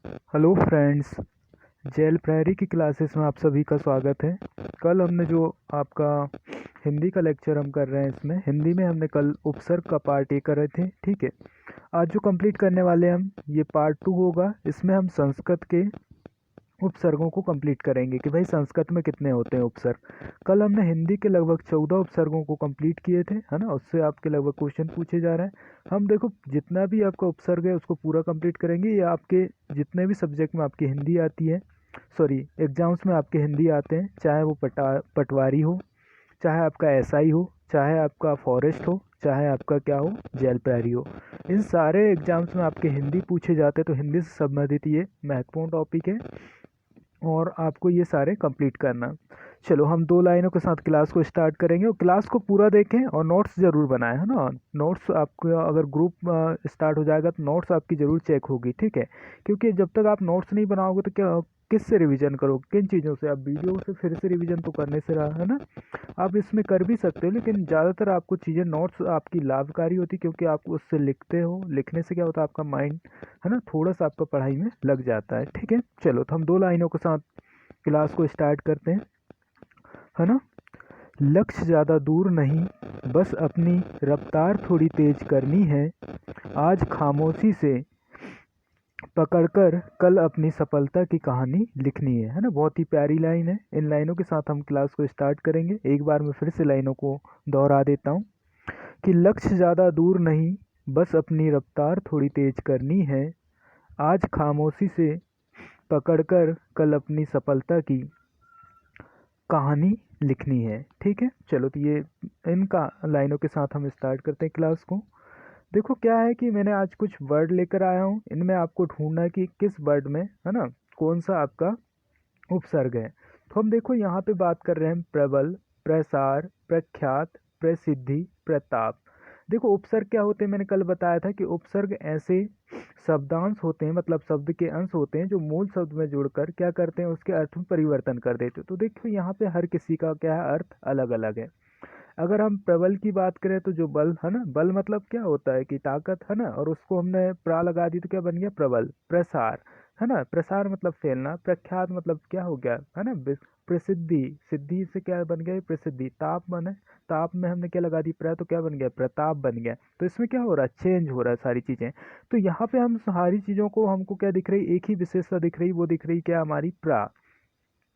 Hello friends, jail prairie की classes में आप सभी का स्वागत है। कल हमने जो आपका हिंदी का लेक्चर हम कर रहे हैं, इसमें हिंदी में हमने कल उपसर्ग का पार्ट ए कर रहे थे। ठीक है, आज जो कंप्लीट करने वाले हैं हम, ये पार्ट 2 होगा। इसमें हम संस्कृत के उपसर्गों को कंप्लीट करेंगे कि भाई संस्कृत में कितने होते हैं उपसर्ग। कल हमने हिंदी के लगभग 14 उपसर्गों को कंप्लीट किए थे, है ना। उससे आपके लगभग क्वेश्चन पूछे जा रहे हैं। हम देखो जितना भी आपका उपसर्ग है उसको पूरा कंप्लीट करेंगे। ये आपके जितने भी सब्जेक्ट में आपकी हिंदी आती है, सॉरी एग्जाम्स में आपके हिंदी आते हैं, चाहे वो पटवारी हो, चाहे आपका एसआई हो, चाहे आपका फॉरेस्ट हो, चाहे आपका क्या हो, जेल प्रहरी हो, इन सारे एग्जाम्स में आपके हिंदी पूछे जाते हैं। तो हिंदी से संबंधित ये महत्वपूर्ण टॉपिक है और आपको ये सारे कंप्लीट करना। चलो हम 2 लाइनों के साथ क्लास को स्टार्ट करेंगे और क्लास को पूरा देखें और नोट्स ज़रूर बनाएं, है ना। नोट्स आपको अगर ग्रुप स्टार्ट हो जाएगा तो नोट्स आपकी ज़रूर चेक होगी, ठीक है। क्योंकि जब तक आप नोट्स नहीं बनाओगे तो क्या किससे रिवीजन करोगे, किन चीज़ों से। आप वीडियो से फिर से रिवीजन तो करने से रहा, है ना। आप इसमें कर भी सकते हो, लेकिन ज़्यादातर आपको चीज़ें नोट्स आपकी लाभकारी होती, क्योंकि आप उससे लिखते हो। लिखने से क्या होता है, आपका माइंड, है ना, थोड़ा सा आपका पढ़ाई में लग जाता है। ठीक है, चलो तो हम 2 लाइनों के साथ क्लास को स्टार्ट करते हैं, है ना। लक्ष्य ज़्यादा दूर नहीं, बस अपनी रफ्तार थोड़ी तेज करनी है। आज खामोशी से पकड़कर कल अपनी सफलता की कहानी लिखनी है ना। बहुत ही प्यारी लाइन है। इन लाइनों के साथ हम क्लास को स्टार्ट करेंगे। एक बार मैं फिर से लाइनों को दोहरा देता हूँ कि लक्ष्य ज़्यादा दूर नहीं, बस अपनी रफ्तार थोड़ी तेज करनी है। आज खामोशी से पकड़कर कल अपनी सफलता की कहानी लिखनी है। ठीक है, चलो तो ये इनका लाइनों के साथ हम स्टार्ट करते हैं क्लास को। देखो क्या है कि मैंने आज कुछ वर्ड लेकर आया हूँ। इनमें आपको ढूंढना है कि किस वर्ड में, है ना, कौन सा आपका उपसर्ग है। तो हम देखो यहाँ पे बात कर रहे हैं प्रबल, प्रसार, प्रख्यात, प्रसिद्धि, प्रताप। देखो उपसर्ग क्या होते हैं, मैंने कल बताया था कि उपसर्ग ऐसे शब्दांश होते हैं, मतलब शब्द के अंश होते हैं जो मूल शब्द में जुड़कर क्या करते हैं, उसके अर्थ में परिवर्तन कर देते हैं। तो देखो यहाँ पे हर किसी का क्या है, अर्थ अलग अलग है। अगर हम प्रबल की बात करें तो जो बल है ना, बल मतलब क्या होता है कि ताकत, है ना, और उसको हमने प्रा लगा दी तो क्या बन गया प्रबल। प्रसार, है ना, प्रसार मतलब फैलना। प्रख्यात मतलब क्या हो गया, है ना, प्रसिद्धि, सिद्धि से क्या बन गया प्रसिद्धि। ताप बने, ताप में हमने क्या लगा दी प्र, तो क्या बन गया प्रताप बन गया। तो इसमें क्या हो रहा है, चेंज हो रहा है सारी चीजें। तो यहाँ पे हम सारी चीजों को, हमको क्या दिख रही, एक ही विशेषता दिख रही, वो दिख रही क्या हमारी प्रा,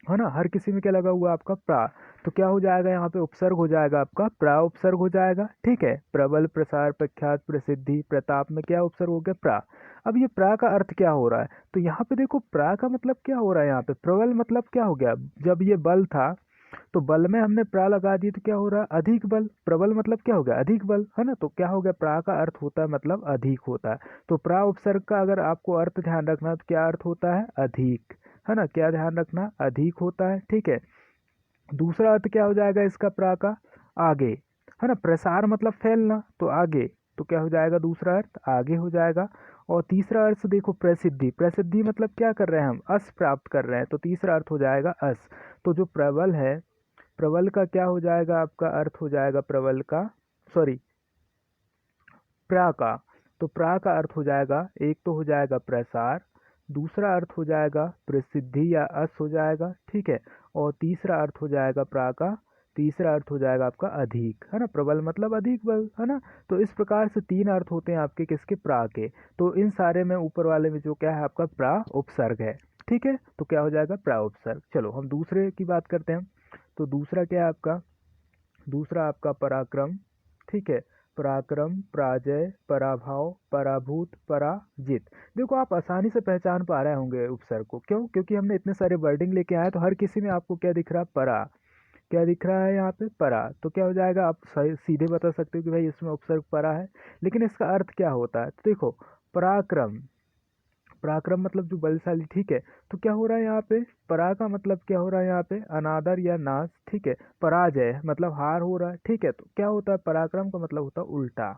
है ना। हर किसी में क्या लगा हुआ है आपका प्रा। तो क्या हो जाएगा यहाँ पे, उपसर्ग हो जाएगा आपका प्रा, उपसर्ग हो जाएगा। ठीक है, प्रबल, प्रसार, प्रख्यात, प्रसिद्धि, प्रताप में क्या उपसर्ग हो गया प्रा। अब ये प्रा का अर्थ क्या हो रहा है, तो यहाँ पे देखो प्रा का मतलब क्या हो रहा है, यहाँ पे प्रबल मतलब क्या हो गया, जब ये बल था तो बल में हमने प्रा लगा दी तो क्या हो रहा है अधिक बल। प्रबल मतलब क्या हो गया अधिक बल, है ना। तो क्या हो गया, प्रा का अर्थ होता है मतलब अधिक होता है। तो प्रा उपसर्ग का अगर आपको अर्थ ध्यान रखना है तो क्या अर्थ होता है, अधिक, है ना। क्या ध्यान रखना, अधिक होता है। ठीक है, दूसरा अर्थ क्या हो जाएगा इसका प्रा का, आगे, है ना। प्रसार मतलब फैलना, तो आगे, तो क्या हो जाएगा दूसरा अर्थ आगे हो जाएगा। और तीसरा अर्थ देखो प्रसिद्धि, प्रसिद्धि मतलब क्या कर रहे हैं हम, अस प्राप्त कर रहे हैं, तो तीसरा अर्थ हो जाएगा अस। तो जो प्रबल है, प्रबल का क्या हो जाएगा, आपका अर्थ हो जाएगा प्रबल का, सॉरी प्रा का। तो प्रा का अर्थ हो जाएगा, एक तो हो जाएगा प्रसार, दूसरा अर्थ हो जाएगा प्रसिद्धि या अस हो जाएगा, ठीक है। और तीसरा अर्थ हो जाएगा प्रा का, तीसरा अर्थ हो जाएगा आपका अधिक, है ना। प्रबल मतलब अधिक बल, है ना। तो इस प्रकार से 3 अर्थ होते हैं आपके किसके, प्रा के। तो इन सारे में ऊपर वाले में जो क्या है आपका प्रा उपसर्ग है। ठीक है, तो क्या हो जाएगा प्रा उपसर्ग। चलो हम दूसरे की बात करते हैं। तो दूसरा क्या है आपका, दूसरा आपका पराक्रम। ठीक है, पराक्रम, पराजय, पराभव, पराभूत, पराजित। देखो आप आसानी से पहचान पा रहे होंगे उपसर्ग को, क्यों, क्योंकि हमने इतने सारे वर्डिंग लेके आए तो हर किसी में आपको क्या दिख रहा है, परा। क्या दिख रहा है यहाँ पे, परा। तो क्या हो जाएगा, आप सीधे बता सकते हो कि भाई इसमें उपसर्ग परा है। लेकिन इसका अर्थ क्या होता है, तो देखो पराक्रम, पराक्रम मतलब जो बलशाली, ठीक है। तो क्या हो रहा है यहाँ पे, परा का मतलब क्या हो रहा है यहाँ पे, अनादर या नाश, ठीक है। पराजय मतलब हार हो रहा है, ठीक है। तो क्या होता है, पराक्रम का मतलब होता है उल्टा।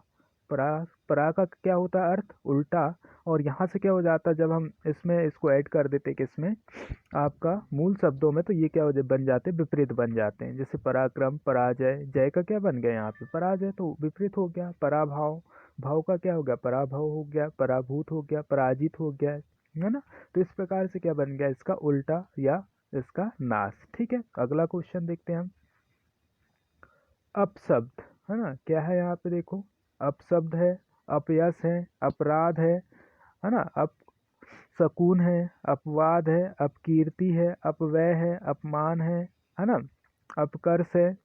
परा, परा का क्या होता है अर्थ, उल्टा। और यहाँ से क्या हो जाता है, जब हम इसमें इसको ऐड कर देते किसमें, आपका मूल शब्दों में, तो ये क्या हो बन जाते हैं, विपरीत बन जाते हैं। जैसे पराक्रम, पराजय, जय का क्या बन गया यहाँ पे पराजय, तो विपरीत हो गया। पराभाव, भाव का क्या हो गया, पराभव हो गया। पराभूत हो गया, पराजित हो गया। है ना। तो इस प्रकार से क्या बन गया इसका उल्टा या इसका नाश। ठीक है, अगला क्वेश्चन देखते हैं हम। अपशब्द, है ना, क्या है यहाँ पे देखो, अपशब्द है, अपयश है, अपराध है ना, अपशकुन है, अपवाद है, अपकीर्ति है, अपव्यय है, अपमान है ना, अपकर्ष है,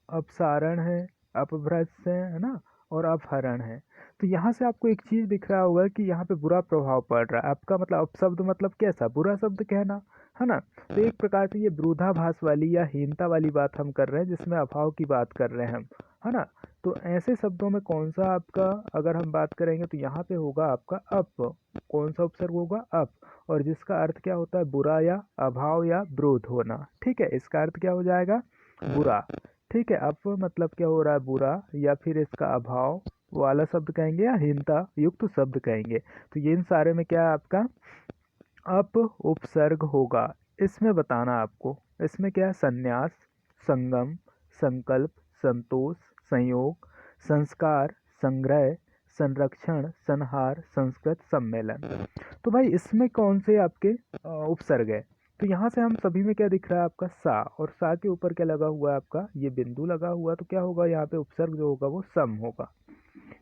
अपसारण है, अपभ्रंश है ना, और अपहरण है। तो यहाँ से आपको एक चीज दिख रहा होगा कि यहाँ पे बुरा प्रभाव पड़ रहा है आपका, मतलब अपशब्द मतलब कैसा, बुरा शब्द कहना, है ना। तो एक प्रकार से ये विरोधाभास वाली या हीनता वाली बात हम कर रहे हैं, जिसमें अभाव की बात कर रहे हैं हम, है ना। तो ऐसे शब्दों में कौन सा आपका, अगर हम बात करेंगे तो यहाँ पे होगा आपका अप, कौन सा उपसर्ग होगा, अप, और जिसका अर्थ क्या होता है, बुरा या अभाव या विरोध होना। ठीक है, इसका अर्थ क्या हो जाएगा, बुरा। ठीक है, अप मतलब क्या हो रहा है, बुरा, या फिर इसका अभाव वाला शब्द कहेंगे या हीनता युक्त शब्द कहेंगे। तो ये इन सारे में क्या है आपका अप उपसर्ग होगा। इसमें बताना आपको, इसमें क्या है, संन्यास, संगम, संकल्प, संतोष, संयोग, संस्कार, संग्रह, संरक्षण, संहार, संस्कृत, सम्मेलन। तो भाई इसमें कौन से आपके उपसर्ग है। तो यहाँ से हम सभी में क्या दिख रहा है आपका सा, और सा के ऊपर क्या लगा हुआ है आपका ये बिंदु लगा हुआ, तो क्या होगा यहाँ पे उपसर्ग जो होगा वो सम होगा।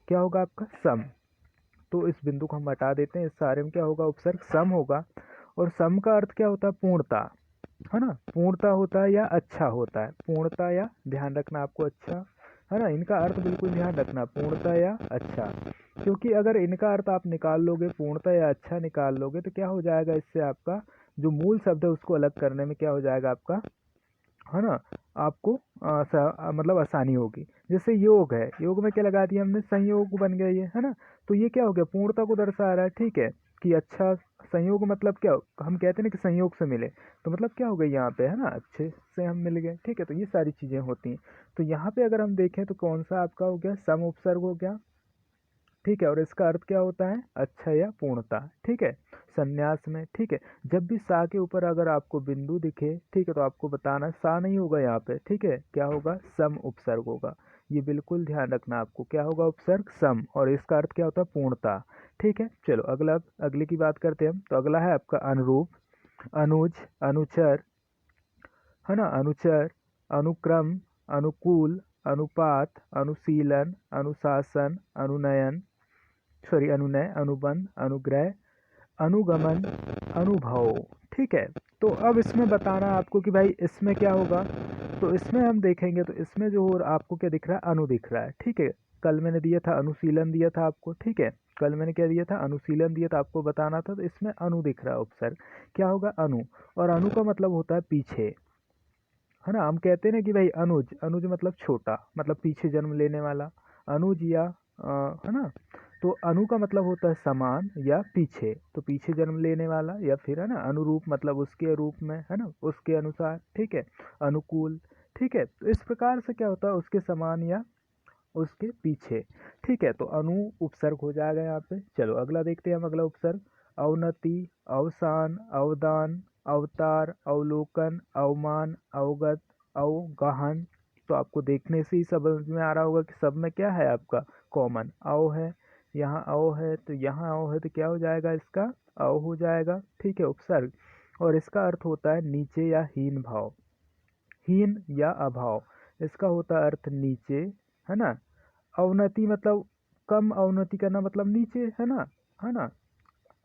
क्या होगा आपका सम। तो इस बिंदु को हम हटा देते हैं, इस सारे में क्या होगा, उपसर्ग सम होगा। और सम का अर्थ क्या होता है, पूर्णता, है ना, पूर्णता होता है या अच्छा होता है, पूर्णता या, ध्यान रखना आपको, अच्छा, है ना, इनका अर्थ बिल्कुल ध्यान रखना, पूर्णता या अच्छा। क्योंकि अगर इनका अर्थ आप निकाल लोगे, पूर्णता या अच्छा निकाल लोगे, तो क्या हो जाएगा, इससे आपका जो मूल शब्द है उसको अलग करने में क्या हो जाएगा आपका, है ना, आपको मतलब आसानी होगी। जैसे योग है, योग में क्या लगा दिया हमने, संयोग बन गया ये, है ना। तो ये क्या हो गया, पूर्णता को दर्शा रहा है। ठीक है, कि अच्छा, संयोग मतलब क्या, हम कहते हैं ना कि संयोग से मिले, तो मतलब क्या हो गया यहाँ पे, है ना, अच्छे से हम मिल गए। ठीक है, तो ये सारी चीजें होती हैं। तो यहाँ पे अगर हम देखें तो कौन सा आपका हो गया, सम उपसर्ग हो गया। ठीक है, और इसका अर्थ क्या होता है, अच्छा या पूर्णता। ठीक है, संन्यास में। ठीक है, जब भी सा के ऊपर अगर आपको बिंदु दिखे, ठीक है, तो आपको बताना सा नहीं होगा यहाँ पे। ठीक है, क्या होगा, सम उपसर्ग होगा। ये बिल्कुल ध्यान रखना आपको, क्या होगा, उपसर्ग सम, और इसका अर्थ क्या होता है, पूर्णता। ठीक है, चलो अगला, अगले की बात करते हैं हम। तो अगला है आपका अनुरूप, अनुज, अनुचर, है ना, अनुचर, अनुक्रम, अनुकूल, अनुपात, अनुशीलन, अनुशासन, अनुनयन, सॉरी अनुनय, अनुबंध, अनुग्रह, अनुगमन, अनुभव। ठीक है, तो अब इसमें बताना आपको कि भाई इसमें क्या होगा। तो इसमें हम देखेंगे तो इसमें जो हो आपको क्या दिख रहा है, अनु दिख रहा है। ठीक है, कल मैंने दिया था अनुशीलन दिया था आपको। ठीक है, कल मैंने क्या दिया था, अनुशीलन दिया था, आपको बताना था। तो इसमें अनु दिख रहा है उपसर्ग, क्या होगा, अनु। और अनु का मतलब होता है पीछे, है ना। हम कहते हैं ना कि भाई अनुज, अनुज मतलब छोटा, मतलब पीछे जन्म लेने वाला, अनुज या है ना। तो अनु का मतलब होता है समान या पीछे, तो पीछे जन्म लेने वाला, या फिर है ना अनुरूप मतलब उसके रूप में, है ना, उसके अनुसार। ठीक है, अनुकूल। ठीक है, तो इस प्रकार से क्या होता है, उसके समान या उसके पीछे। ठीक है, तो अनु उपसर्ग हो जाएगा यहाँ पे। चलो अगला देखते हैं हम, अगला उपसर्ग, अवनति, अवसान, अवदान, अवतार, अवलोकन, अवमान, अवगत, अवगाहन। तो आपको देखने से ही समझ में आ रहा होगा कि सब में क्या है आपका कॉमन, अव है, यहाँ अव है, तो यहाँ अव है, तो क्या हो जाएगा इसका, अव हो जाएगा। ठीक है, उपसर्ग, और इसका अर्थ होता है नीचे या हीन भाव, हीन या अभाव, इसका होता है अर्थ नीचे, है ना। अवनति मतलब कम, अवनति करना मतलब नीचे, है ना।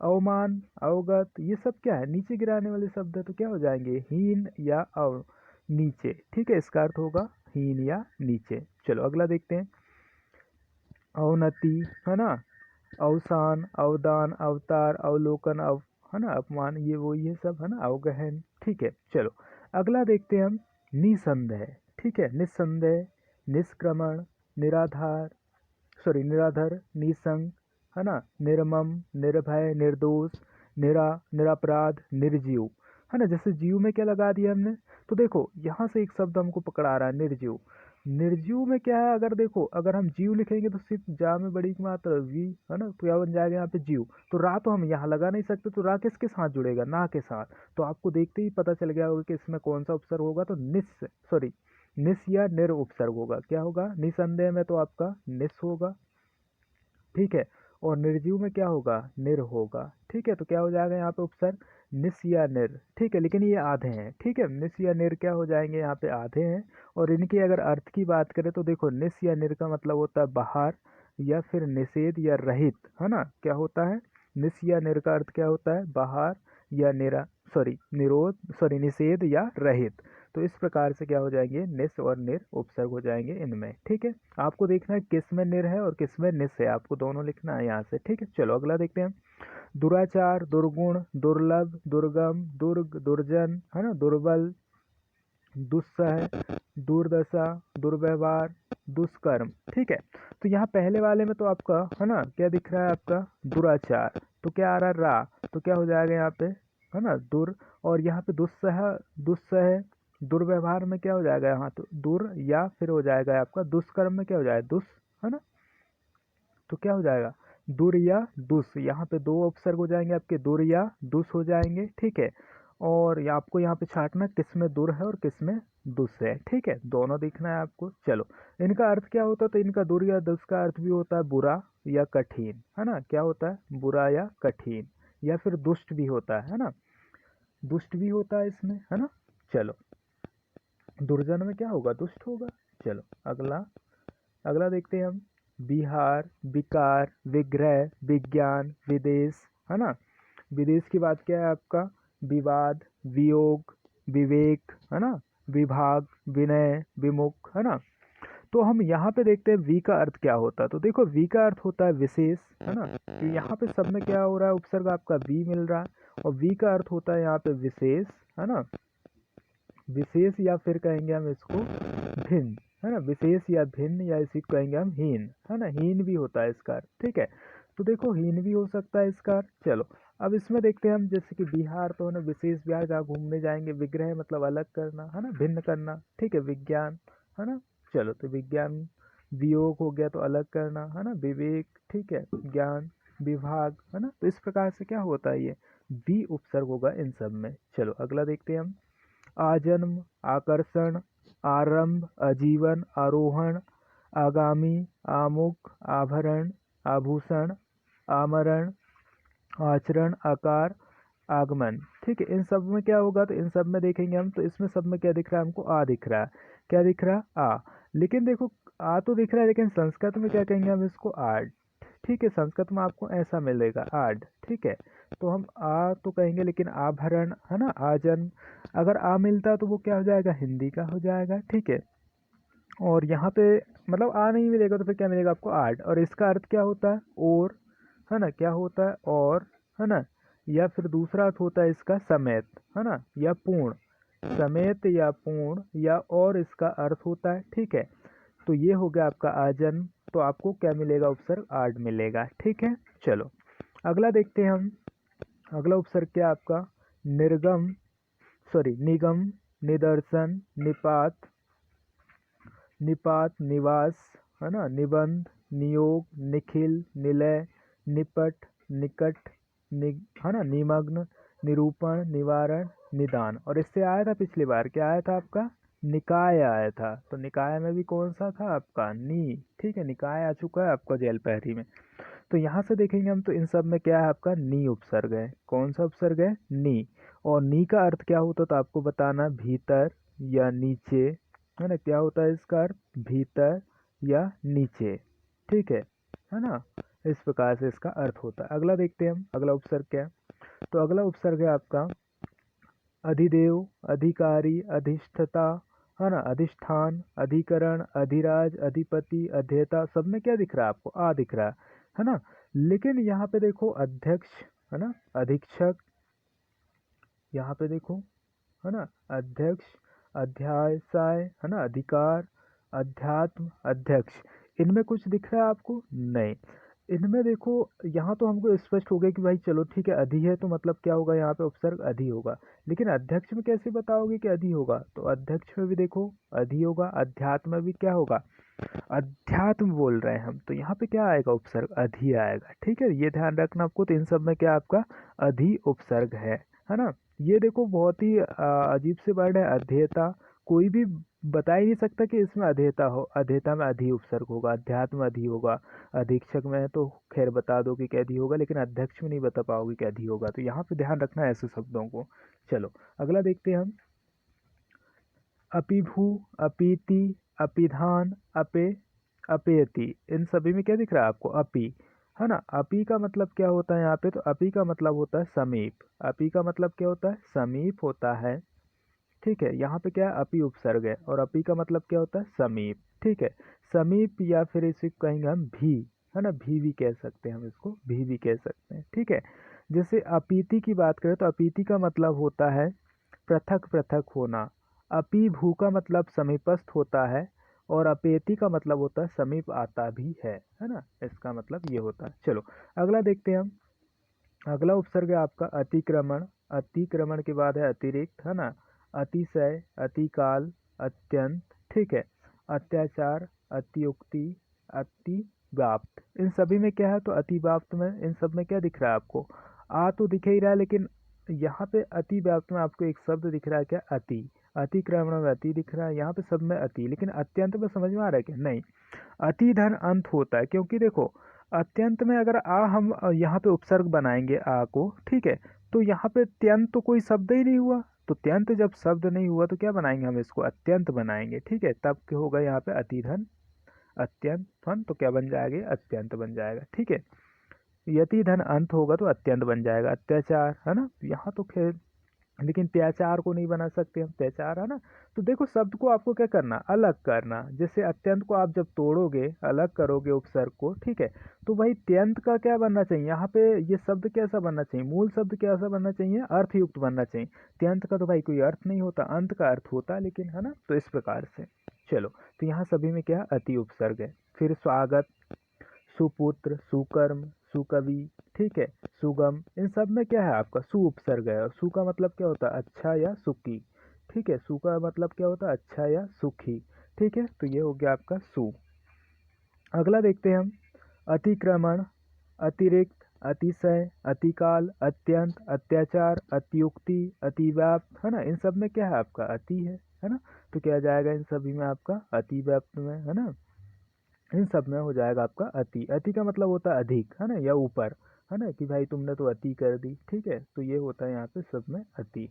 अवमान, अवगत, ये सब क्या है, नीचे गिराने वाले शब्द है, तो क्या हो जाएंगे, हीन या अव, नीचे। ठीक है, इसका अर्थ होगा हीन या नीचे। चलो अगला देखते हैं, अवनति, है ना, अवसान, अवदान, अवतार, अवलोकन, है ना, अपमान, ये वो ये सब, है ना, अवगहन। ठीक है, चलो अगला देखते हैं हम, निसंदेह। ठीक है, निसंदेह, निष्क्रमण, निराधार, सॉरी निराधर, निसंग, है ना, निर्मम, निर्भय, निर्दोष, निरपराध, निर्जीव, है ना। जैसे जीव में क्या लगा दिया हमने, तो देखो यहाँ से एक शब्द हमको पकड़ा रहा है, निर्जीव। निर्जीव में क्या है, अगर देखो, अगर हम जीव लिखेंगे तो सिर्फ जा में बड़ी की मात्रा वी, है ना, तो क्या बन जाएगा यहाँ पे जीव। तो रा तो हम यहाँ लगा नहीं सकते, तो रा किसके साथ जुड़ेगा, ना के साथ। तो आपको देखते ही पता चल गया होगा कि इसमें कौन सा उपसर्ग होगा, तो निस या निर उपसर्ग होगा। क्या होगा, निसंदेह में तो आपका निस होगा। ठीक है, और निर्जीव में क्या होगा, निर होगा। ठीक है, तो क्या हो जाएगा यहाँ पे उपसर्ग, निस या निर। ठीक है, लेकिन ये आधे हैं। ठीक है, निस या निर क्या हो जाएंगे, यहाँ पे आधे हैं। और इनके अगर अर्थ की बात करें तो देखो, निस या निर का मतलब होता है बाहर या फिर निषेध या रहित, है ना। क्या होता है, निस या निर का अर्थ क्या होता है, बाहर या निषेध या रहित। तो इस प्रकार से क्या हो जाएंगे, निस और निर उपसर्ग हो जाएंगे इनमें। ठीक है, आपको देखना है किस में निर है और किस में निस है, आपको दोनों लिखना है यहाँ से। ठीक है, चलो अगला देखते हैं। दुराचार, दुर्गुण, दुर्लभ, दुर्गम, दुर्ग, दुर्जन, है ना, दुर्बल, दुस्सह, दुर्दशा, दुर्व्यवहार, दुष्कर्म। ठीक है, तो यहाँ पहले वाले में तो आपका है ना क्या दिख रहा है, आपका दुराचार। तो क्या आ रहा है, रा, तो क्या हो जाएगा यहाँ पे, है ना, दुर। और यहाँ पे दुस्सह, दुस्सह, दुर्व्यवहार में क्या हो जाएगा, यहाँ तो दुर या फिर हो जाएगा आपका दुष्कर्म में क्या हो जाएगा, दुस, है ना। तो क्या हो जाएगा, दुर या दुस। यहाँ पे दो उपसर्ग हो जाएंगे आपके, दुर या दुस हो जाएंगे। ठीक है, और ये आपको यहाँ पे छांटना किस में दुर है और किस में दुस है। ठीक है, दोनों देखना है आपको। चलो, इनका अर्थ क्या होता है, तो इनका दुर या दुस का अर्थ भी होता है बुरा या कठिन, है ना। क्या होता है, बुरा या कठिन, या फिर दुष्ट भी होता है ना, दुष्ट भी होता है इसमें, है ना। चलो, दुर्जन में क्या होगा, दुष्ट होगा। चलो अगला, अगला देखते हैं हम। बिहार, विकार, विग्रह, विज्ञान, विदेश, है ना। विदेश की बात क्या है आपका, विवाद, वियोग, विवेक, है ना, विभाग, विनय, विमुख, है ना। तो हम यहाँ पे देखते हैं वी का अर्थ क्या होता है। तो देखो, वी का अर्थ होता है विशेष, है ना। तो यहाँ पे सब में क्या हो रहा है, उपसर्ग आपका वी मिल रहा है, और वी का अर्थ होता है यहाँ पे विशेष, है ना, विशेष, या फिर कहेंगे हम इसको भिन्न, है ना, विशेष या भिन्न, या इसी को कहेंगे हम हीन, है ना, हीन भी होता है इसका अर्थ। ठीक है, तो देखो हीन भी हो सकता है इसका अर्थ। चलो, अब इसमें देखते हैं हम, जैसे कि बिहार तो है ना विशेष बिहार जहाँ घूमने जाएंगे, विग्रह मतलब अलग करना, है ना, भिन्न करना। ठीक है, विज्ञान, है ना। चलो, तो विज्ञान, वियोग हो गया तो अलग करना, है ना, विवेक, ठीक है, ज्ञान, विभाग, है ना। तो इस प्रकार से क्या होता है, ये वी उपसर्ग होगा इन सब में। चलो अगला देखते हैं हम। आजन्म, आकर्षण, आरंभ, आजीवन, आरोहण, आगामी, आमुख, आभरण, आभूषण, आमरण, आचरण, आकार, आगमन। ठीक है, इन सब में क्या होगा, तो इन सब में देखेंगे हम, तो इसमें सब में क्या दिख रहा है हमको, आ दिख रहा है। क्या दिख रहा है, आ। लेकिन देखो, आ तो दिख रहा है, लेकिन संस्कृत में क्या कहेंगे हम इसको, आड। ठीक है, संस्कृत में आपको ऐसा मिलेगा, आड। ठीक है, तो हम आ तो कहेंगे, लेकिन आभरण, है ना, आजन्म, अगर आ मिलता तो वो क्या हो जाएगा, हिंदी का हो जाएगा। ठीक है, और यहाँ पे मतलब आ नहीं मिलेगा तो फिर क्या मिलेगा आपको, आर्ट। और इसका अर्थ क्या होता है, और, है ना, क्या होता है, और, है ना, या फिर दूसरा अर्थ होता है इसका समेत, है ना, या पूर्ण, समेत या पूर्ण, या और इसका अर्थ होता है। ठीक है, तो ये हो गया आपका आजन्म। तो आपको क्या मिलेगा, उपसर्ग आर्ट मिलेगा। ठीक है, चलो अगला देखते हैं हम। अगला उपसर्ग क्या आपका, निर्गम, निगम, निदर्शन, निपात, निपात, निवास, है ना, निबंध, नियोग, निखिल, निलय, निपट, निकट, है ना, निमग्न, निरूपण, निवारण, निदान। और इससे आया था पिछली बार, क्या आया था आपका, निकाय आया था। तो निकाय में भी कौन सा था आपका, नी। ठीक है, निकाय आ चुका है आपका जेल पहरी में। तो यहाँ से देखेंगे हम, तो इन सब में क्या है आपका, नी उपसर्ग है। कौन सा उपसर्ग है, नी। और नी का अर्थ क्या होता है, तो आपको बताना, भीतर या नीचे, है ना। क्या होता है इसका अर्थ, भीतर या नीचे। ठीक है ना। इस प्रकार से इसका अर्थ होता है। अगला देखते हैं हम, अगला उपसर्ग क्या है। तो अगला उपसर्ग है आपका अधिदेव, अधिकारी, अधिष्ठता, है ना, अधिष्ठान, अधिकरण, अधिराज, अधिपति, अध्येता। सब में क्या दिख रहा है आपको, आ दिख रहा है ना। लेकिन यहाँ पे देखो अध्यक्ष, है ना, अधीक्षक, यहाँ पे देखो, है ना, अध्यक्ष, अध्याय, है ना, अधिकार, अध्यात्म, अध्यक्ष। इनमें कुछ दिख रहा है आपको, नहीं। इनमें देखो, यहाँ तो हमको स्पष्ट हो गया कि भाई चलो ठीक है, अधि है तो मतलब क्या होगा, यहाँ पे उपसर्ग अधि होगा। लेकिन अध्यक्ष में कैसे बताओगे कि अधि होगा, तो अध्यक्ष में भी देखो अधि होगा, अध्यात्म में भी क्या होगा, अध्यात्म बोल रहे हैं हम, तो यहाँ पे क्या आएगा, उपसर्ग अधि आएगा। ठीक है, ये ध्यान रखना आपको। तो इन सब में क्या आपका अधि उपसर्ग है ना। ये देखो बहुत ही अजीब से वर्ड है, अध्येता। कोई भी बता ही नहीं सकता कि इसमें अधेयता हो, अधेयता में अधि उपसर्ग होगा, अध्यात्म में अधि होगा, अधीक्षक में तो खैर बता दो कि कैदी होगा, लेकिन अध्यक्ष में नहीं बता पाओगे कैदी होगा, तो यहाँ पे ध्यान रखना है ऐसे शब्दों को। चलो अगला देखते हैं हम। अपिभू, अपीति, अपिधान, अपे, अपेयति, इन सभी में क्या दिख रहा है आपको? अपी, है ना। अपी का मतलब क्या होता है यहाँ पे? तो अपी का मतलब होता है समीप। अपी का मतलब क्या होता है? समीप होता है। ठीक है, यहाँ पे क्या है? अपी उपसर्ग है, और अपी का मतलब क्या होता है? समीप। ठीक है, समीप, या फिर इसे कहेंगे हम भी, है ना, भी कह सकते हैं हम इसको, भी कह सकते हैं। ठीक है, जैसे अपीति की बात करें तो अपीति का मतलब होता है पृथक पृथक होना। अपी भू का मतलब समीपस्थ होता है, और अपेति का मतलब होता है समीप आता भी है ना, इसका मतलब ये होता है। चलो अगला देखते हैं हम। अगला उपसर्ग है आपका अतिक्रमण। अतिक्रमण के बाद है अतिरिक्त, है ना, अतिशय, अतिकाल, अत्यंत। ठीक है, अत्याचार, अतियुक्ति, अतिव्याप्त, इन सभी में क्या है? तो अतिव्याप्त में इन सब में क्या दिख रहा है आपको? आ तो दिख ही रहा है, लेकिन यहाँ पे अतिव्याप्त में आपको एक शब्द दिख रहा है, क्या? अति। अतिक्रमण में अति दिख रहा है, यहाँ पे सब में अति, लेकिन अत्यंत में समझ में आ रहा है क्या? नहीं, अति धन अंत होता है, क्योंकि देखो अत्यंत में अगर आ हम यहाँ पे उपसर्ग बनाएंगे आ को, ठीक है, तो यहाँ पे त्यंत तो कोई शब्द ही नहीं हुआ, तो त्यंत जब शब्द नहीं हुआ तो क्या बनाएंगे हम? इसको अत्यंत बनाएंगे। ठीक है, तब क्या होगा यहाँ पे? अतिधन, अत्यंत धन, तो क्या बन जाएगा? अत्यंत बन जाएगा। ठीक है, यति धन अंत होगा तो अत्यंत बन जाएगा। अत्याचार, है ना, यहाँ तो खैर, लेकिन त्याचार को नहीं बना सकते हम, त्याचार, है ना। तो देखो शब्द को आपको क्या करना? अलग करना। जैसे अत्यंत को आप जब तोड़ोगे, अलग करोगे उपसर्ग को, ठीक है, तो वही त्यंत का क्या बनना चाहिए? यहाँ पे ये शब्द कैसा बनना चाहिए? मूल शब्द कैसा बनना चाहिए? अर्थयुक्त बनना चाहिए। त्यंत का तो भाई कोई अर्थ नहीं होता, अंत का अर्थ होता है, लेकिन, है ना, तो इस प्रकार से। चलो, तो यहाँ सभी में क्या? अति उपसर्ग है। फिर स्वागत, सुपुत्र, सुकर्म, सुकवि, ठीक है, सुगम, इन सब में क्या है आपका? सु उपसर्ग है, और सु का मतलब क्या होता है? अच्छा या सुखी। ठीक है, सु का मतलब क्या होता है? अच्छा या सुखी। ठीक है, तो ये हो गया आपका सु। अगला देखते हैं हम। अतिक्रमण, अतिरिक्त, अतिशय, अतिकाल, अत्यंत, अत्याचार, अतियुक्ति, अतिव्याप्त, है ना, इन सब में क्या है आपका? अति है ना, तो क्या जाएगा इन सभी में आपका? अतिव्याप्त में, है ना, इन सब में हो जाएगा आपका अति। अति का मतलब होता है अधिक, है ना, या ऊपर, है ना, कि भाई तुमने तो अति कर दी। ठीक है, तो ये होता है यहाँ पे सब में अति।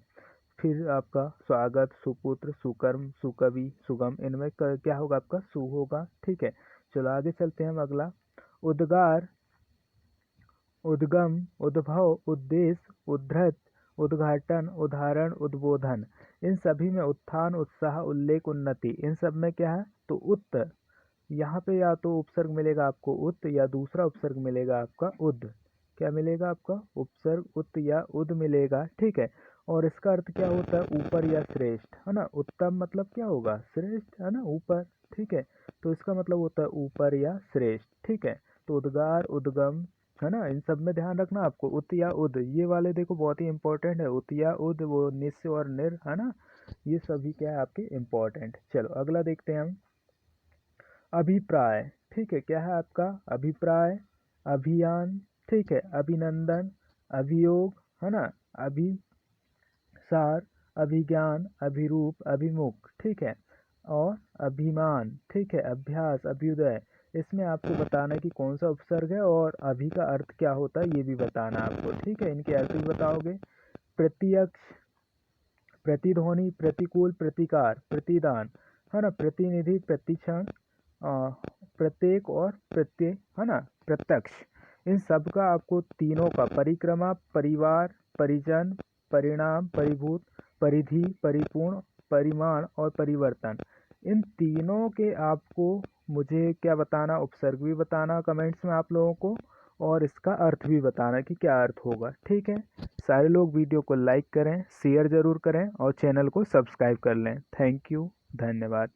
फिर आपका स्वागत, सुपुत्र, सुकर्म, सुकवि, सुगम, इनमें क्या होगा आपका? सु होगा। ठीक है, चलो आगे चलते हैं हम। अगला उद्गार, उद्गम, उद्भव, उद्देश्य, उद्धृत, उद्घाटन, उदाहरण, उद्बोधन, इन सभी में उत्थान, उत्साह, उल्लेख, उन्नति, इन सब में क्या है? तो उत्त, यहाँ पे या तो उपसर्ग मिलेगा आपको उत, या दूसरा उपसर्ग मिलेगा आपका उद। क्या मिलेगा आपका? उपसर्ग उत या उद मिलेगा। ठीक है, और इसका अर्थ क्या होता है? ऊपर या श्रेष्ठ, है ना। उत्तम मतलब क्या होगा? श्रेष्ठ, है ना, ऊपर। ठीक है, तो इसका मतलब होता है ऊपर या श्रेष्ठ। ठीक है, तो उद्गार, उद्गम, है ना, इन सब में ध्यान रखना आपको। उत या उद, ये वाले देखो बहुत ही इंपॉर्टेंट है। उत या उद, वो निस्य और निर, है ना, ये सभी क्या है आपके इंपॉर्टेंट। चलो अगला देखते हैं हम। अभिप्राय, ठीक है, क्या है आपका? अभिप्राय, अभियान, ठीक है, अभिनंदन, अभियोग, है ना, अभिसार, अभिज्ञान, अभिरूप, अभिमुख, ठीक है, और अभिमान, ठीक है, अभ्यास, अभ्युदय, इसमें आपको बताना है कि कौन सा उपसर्ग है, और अभि का अर्थ क्या होता है ये भी बताना है आपको। ठीक है, इनके अर्थ भी बताओगे। प्रत्यक्ष, प्रतिध्वनि, प्रतिकूल, प्रतिकार, प्रतिदान, है ना, प्रतिनिधि, प्रतिक्षण, प्रत्येक और प्रत्यय, है ना, प्रत्यक्ष, इन सब का आपको तीनों का परिक्रमा, परिवार, परिजन, परिणाम, परिभूत, परिधि, परिपूर्ण, परिमाण और परिवर्तन, इन तीनों के आपको मुझे क्या बताना? उपसर्ग भी बताना कमेंट्स में आप लोगों को, और इसका अर्थ भी बताना कि क्या अर्थ होगा। ठीक है, सारे लोग वीडियो को लाइक करें, शेयर ज़रूर करें, और चैनल को सब्सक्राइब कर लें। थैंक यू, धन्यवाद।